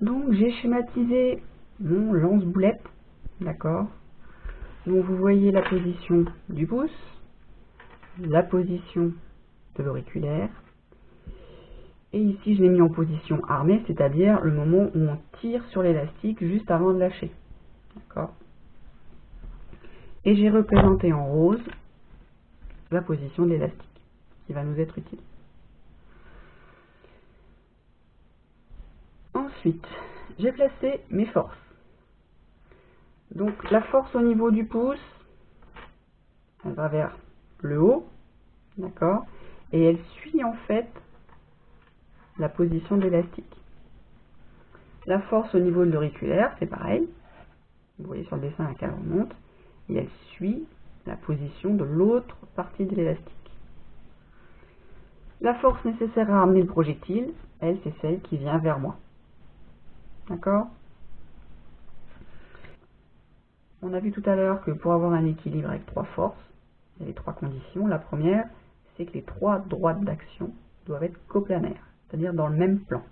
Donc j'ai schématisé mon lance-boulette, d'accord. Donc vous voyez la position du pouce, la position de l'auriculaire, et ici je l'ai mis en position armée, c'est-à-dire le moment où on tire sur l'élastique juste avant de lâcher, d'accord. Et j'ai représenté en rose la position de l'élastique, qui va nous être utile. Ensuite, j'ai placé mes forces. Donc la force au niveau du pouce, elle va vers le haut, d'accord, et elle suit en fait la position de l'élastique. La force au niveau de l'auriculaire, c'est pareil, vous voyez sur le dessin laquelle on remonte, et elle suit la position de l'autre partie de l'élastique. La force nécessaire à ramener le projectile, elle, c'est celle qui vient vers moi. D'accord? On a vu tout à l'heure que pour avoir un équilibre avec trois forces, il y a les trois conditions. La première, c'est que les trois droites d'action doivent être coplanaires, c'est-à-dire dans le même plan.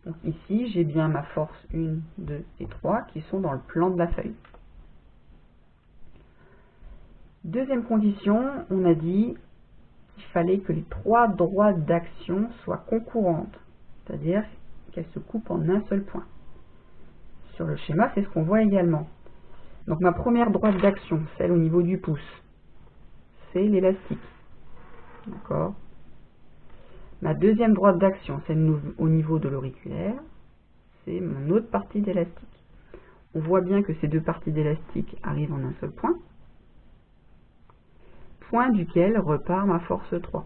Donc ici, j'ai bien ma force 1, 2 et 3 qui sont dans le plan de la feuille. Deuxième condition, on a dit qu'il fallait que les trois droites d'action soient concurrentes, c'est-à-dire qu'elles se coupent en un seul point. Sur le schéma, c'est ce qu'on voit également. Donc ma première droite d'action, celle au niveau du pouce, c'est l'élastique. D'accord. Ma deuxième droite d'action, celle au niveau de l'auriculaire, c'est mon autre partie d'élastique. On voit bien que ces deux parties d'élastique arrivent en un seul point, point duquel repart ma force 3.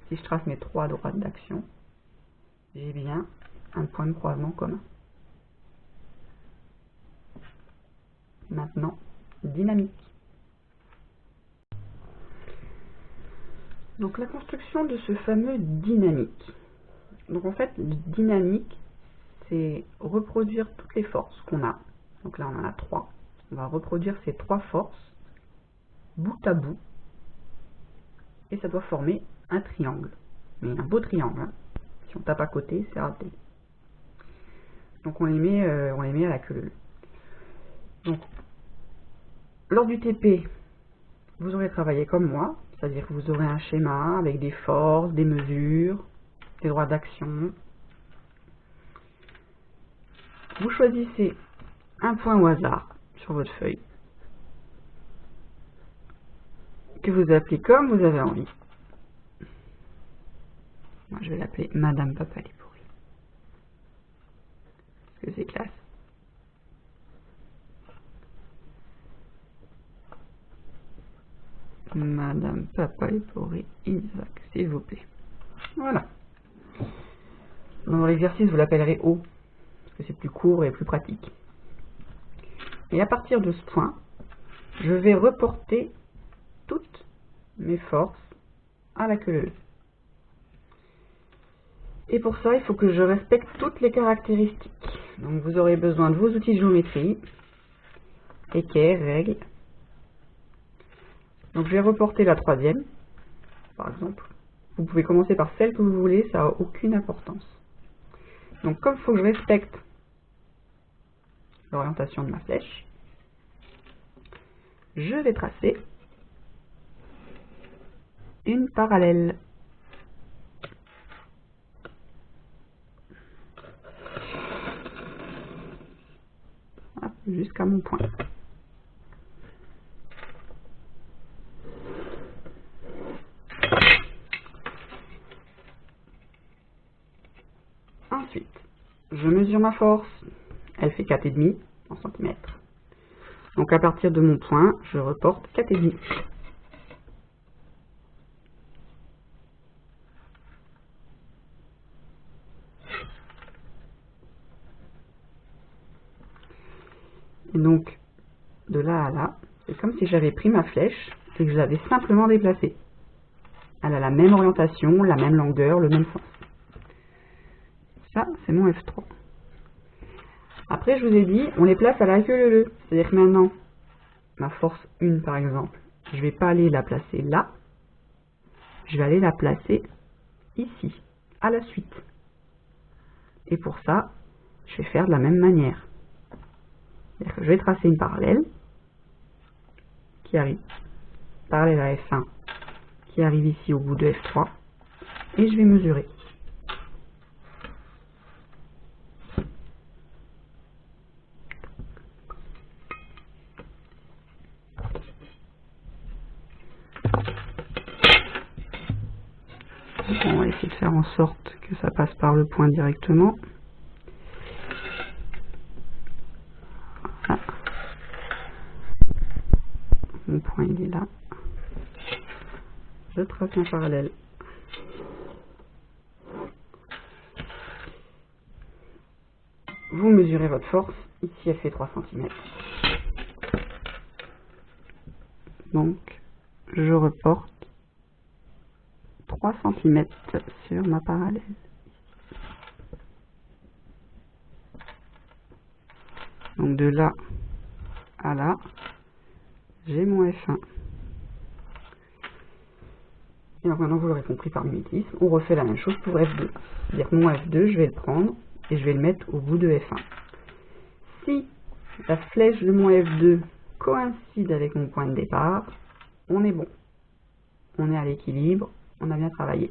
Si je trace mes trois droites d'action, j'ai bien un point de croisement commun. Maintenant, dynamique. Donc la construction de ce fameux dynamique. Donc en fait, le dynamique, c'est reproduire toutes les forces qu'on a. Donc là, on en a trois. On va reproduire ces trois forces, bout à bout, et ça doit former un triangle. Mais un beau triangle, hein. Si on tape à côté, c'est raté. Donc on les met à la queue leu. Donc, lors du TP, vous aurez travaillé comme moi, c'est-à-dire que vous aurez un schéma avec des forces, des mesures, des droits d'action. Vous choisissez un point au hasard sur votre feuille, que vous appelez comme vous avez envie. Moi, je vais l'appeler Madame Papa les pourris. Parce que c'est classe. Madame Papa les pourris, Isaac, s'il vous plaît. Voilà. Dans l'exercice, vous l'appellerez O, parce que c'est plus court et plus pratique. Et à partir de ce point, je vais reporter toutes mes forces à la queue leu. Et pour ça, il faut que je respecte toutes les caractéristiques. Donc vous aurez besoin de vos outils de géométrie, équerre, règles. Donc je vais reporter la troisième, par exemple. Vous pouvez commencer par celle que vous voulez, ça n'a aucune importance. Donc comme il faut que je respecte l'orientation de ma flèche, je vais tracer une parallèle. Jusqu'à mon point. Ensuite, je mesure ma force. Elle fait 4,5 en centimètres. Donc à partir de mon point, je reporte 4,5. Et donc, de là à là, c'est comme si j'avais pris ma flèche et que je l'avais simplement déplacée. Elle a la même orientation, la même longueur, le même sens. Ça, c'est mon F3. Après, je vous ai dit, on les place à la queue leu. C'est-à-dire que maintenant, ma force 1 par exemple, je ne vais pas aller la placer là, je vais aller la placer ici, à la suite. Et pour ça, je vais faire de la même manière. C'est-à-dire que je vais tracer une parallèle qui arrive, parallèle à F1, qui arrive ici au bout de F3, et je vais mesurer. On va essayer de faire en sorte que ça passe par le point directement. Voilà. Mon point il est là. Je trace un parallèle. Vous mesurez votre force. Ici elle fait 3 cm. Donc je reporte 3 cm sur ma parallèle. Donc de là à là, j'ai mon F1. Et donc maintenant vous l'aurez compris par mimétisme, on refait la même chose pour F2. C'est-à-dire que mon F2, je vais le prendre et je vais le mettre au bout de F1. Si la flèche de mon F2 coïncide avec mon point de départ, on est bon. On est à l'équilibre, on a bien travaillé.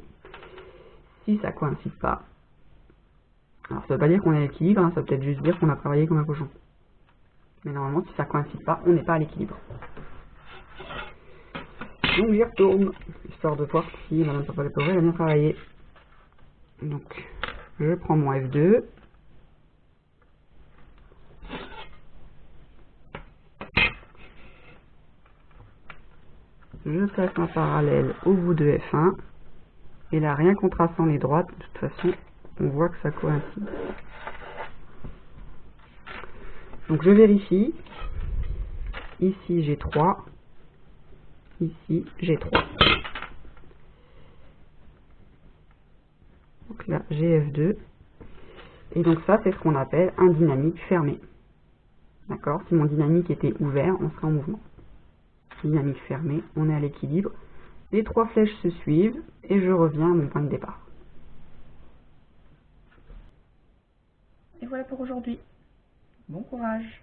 Si ça ne coïncide pas, alors ça ne veut pas dire qu'on est à l'équilibre, hein, ça veut peut-être juste dire qu'on a travaillé comme un cochon. Mais normalement, si ça ne coïncide pas, on n'est pas à l'équilibre. Donc j'y retourne, histoire de voir si Madame Papa Le Poiré a bien travaillé. Donc, je prends mon F2. Je place un parallèle au bout de F1. Et là, rien qu'en traçant les droites, de toute façon, on voit que ça coïncide. Donc je vérifie. Ici, j'ai 3. Ici, j'ai 3. Donc là, j'ai F2. Et donc ça, c'est ce qu'on appelle un dynamique fermé. D'accord? Si mon dynamique était ouvert, on serait en mouvement. Dynamique fermée, on est à l'équilibre. Les 3 flèches se suivent et je reviens à mon point de départ. Et voilà pour aujourd'hui. Bon courage!